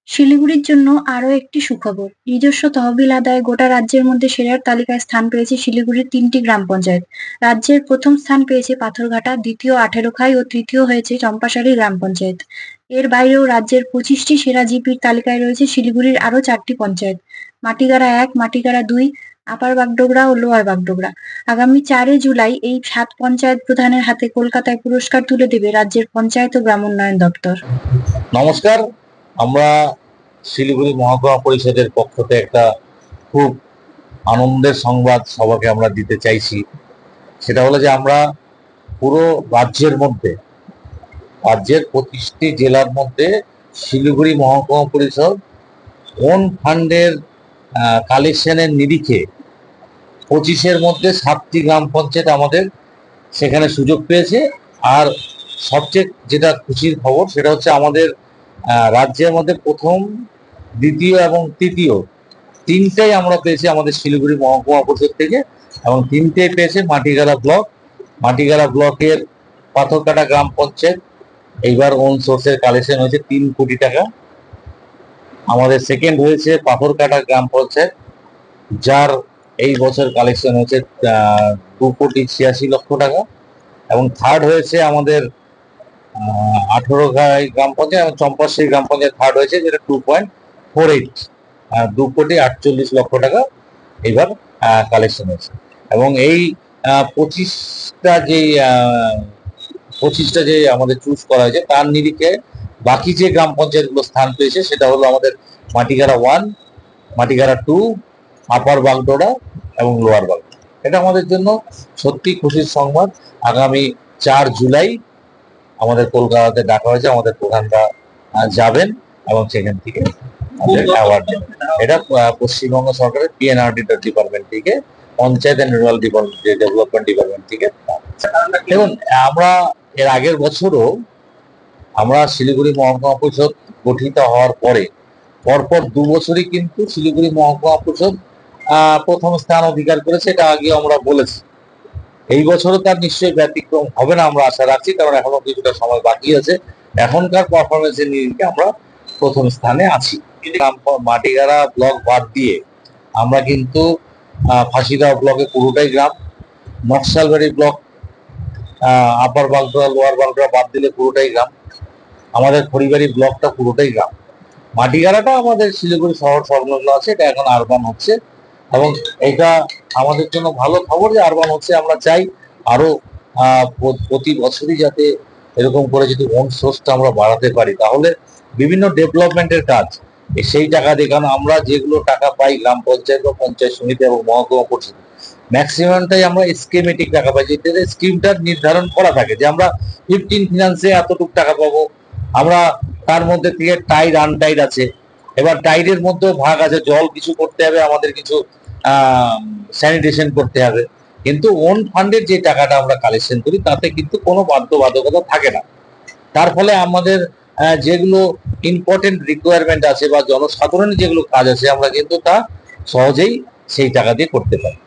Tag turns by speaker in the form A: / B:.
A: শিলিগুড়ির জন্য আরও একটি সুখবর। নিজস্ব তহবিল আদায়ে গোটা রাজ্যের মধ্যে সেরার তালিকায় স্থান পেয়েছে শিলিগুড়ির ৩টি গ্রাম পঞ্চায়েত। রাজ্যের প্রথম স্থান পেয়েছে পাথরঘাটা, দ্বিতীয় আঠেরোখাই ও তৃতীয় হয়েছে চম্পাশাড়ি গ্রাম পঞ্চায়েত। এর বাইরেও রাজ্যের ২৫টি সেরা জিপির তালিকায় রয়েছে শিলিগুড়ির আরও ৪টি পঞ্চায়েত: মাটিগাড়া ১, মাটিগাড়া ২, আপার বাগডোগরা ও লোয়ার বাগডোগরা। আগামী ৪ জুলাই এই ৭ পঞ্চায়েত প্রধানের হাতে কলকাতায় পুরস্কার তুলে দেবে রাজ্যের পঞ্চায়েত ও গ্রামোন্নয়ন দপ্তর।
B: নমস্কার। আমরা শিলিগুড়ি মহকুমা পরিষদের পক্ষ থেকে একটা খুব আনন্দের সংবাদ সবাইকে আমরা দিতে চাইছি। সেটা হলো যে আমরা পুরো রাজ্যের 25টি জেলার মধ্যে শিলিগুড়ি মহকুমা পরিষদ ওন ফান্ডের কালেকশনের নিরিখে 25-এর মধ্যে 7টি গ্রাম পঞ্চায়েত আমাদের সেখানে সুযোগ পেয়েছে। আর সবচেয়ে যেটা খুশির খবর সেটা হচ্ছে আমাদের রাজ্যের মধ্যে প্রথম, দ্বিতীয় এবং তৃতীয় তিনটাই আমরা পেয়েছি আমাদের শিলিগুড়ি মহকুমা পরিষদ থেকে, এবং তিনটেই পেয়েছে মাটিগাড়া ব্লক। মাটিগাড়া ব্লকের পাথরকাটা গ্রাম পঞ্চায়েত এইবার ওন সোর্সের কালেকশন হয়েছে 3 কোটি টাকা। আমাদের সেকেন্ড হয়েছে পাথরকাটা গ্রাম পঞ্চায়েত, যার এই বছর কালেকশন হয়েছে 2,86,00,000 টাকা। এবং থার্ড হয়েছে আমাদের 18 গ্রাম পঞ্চায়েত এবং চম্পাশাড়ি গ্রাম পঞ্চায়েত থার্ড হয়েছে, যেটা 2.48, 2,48,00,000 টাকা এবার কালেকশন হয়েছে। এবং এই 25টা যে আমাদের চুজ করা হয়েছে তার নিরিখে বাকি যে গ্রাম পঞ্চায়েতগুলো স্থান পেয়েছে সেটা হলো আমাদের মাটিগাড়া 1, মাটিগাড়া 2, আপার বাগডোগরা এবং লোয়ার বাগডোগরা। এটা আমাদের জন্য সত্যি খুশির সংবাদ। আগামী 4 জুলাই আমাদের কলকাতাতে ডাকা হয়েছে, আমাদের প্রধানরা যাবেন এবং সেখান থেকে অ্যাওয়ার্ড দেবেন। এটা পশ্চিমবঙ্গ সরকারের পিএনআরডি ডিপার্টমেন্ট থেকে, panchayat and rural development department থেকে। দেখুন, আমরা এর আগের বছরও আমরা শিলিগুড়ি মহকুমা পরিষদ গঠিত হওয়ার পরে পরপর 2 বছরই কিন্তু শিলিগুড়ি মহকুমা পরিষদ প্রথম স্থান অধিকার করেছে। এটা আগে আমরা বলেছি। এই বছরও তার নিশ্চয়ই ব্যতিক্রম হবে না আমরা আশা রাখছি, কারণ এখনো কিছুটা সময় বাকি আছে। এখনকার পারফরমেন্সের নিরিখে আমরা প্রথম স্থানে আছি। মাটিগাড়া ব্লক বাদ দিয়ে আমরা কিন্তু ফাঁসিদহ ব্লকে পুরোটাই গ্রাম, নকশালবাড়ি ব্লক, আপার বাগডোগরা, লোয়ার বাগডোগরা বাদ দিলে পুরোটাই গ্রাম, আমাদের খড়িবাড়ি ব্লকটা পুরোটাই গ্রাম। মাটিগাড়াটা আমাদের শিলিগুড়ি শহর সংলগ্ন আছে, এটা এখন আরবান হচ্ছে এবং এটা আমাদের জন্য ভালো খবর যে আরবান হচ্ছে। আমরা চাই আরো প্রতি বছরই যাতে এরকম করে যদি ওন সোর্সটা আমরা বাড়াতে পারি, তাহলে বিভিন্ন ডেভেলপমেন্টের কাজ সেই টাকা দিয়ে, কারণ আমরা যেগুলো টাকা পাই গ্রাম পঞ্চায়েত বা পঞ্চায়েত সমিতি এবং মহকুমা পরিষদ, ম্যাক্সিমামটাই আমরা স্কিমেটিক টাকা পাই, যেটাতে স্কিমটা নির্ধারণ করা থাকে যে আমরা 15 ফিনান্সে এতটুকু টাকা পাবো। আমরা তার মধ্যে থেকে টাইড আনটাইড আছে, এবার টাইডের মধ্যেও ভাগ আছে, জল কিছু করতে হবে, আমাদের কিছু স্যানিটেশন করতে হবে। কিন্তু ওন ফান্ডের যে টাকাটা আমরা কালেকশন করি তাতে কিন্তু কোনো বাধ্যবাধকতা থাকে না। তার ফলে আমাদের যেগুলো ইম্পর্টেন্ট রিকোয়ারমেন্ট আছে বা জনসাধারণের যেগুলো কাজ আছে আমরা কিন্তু তা সহজেই সেই টাকা দিয়ে করতে পারি।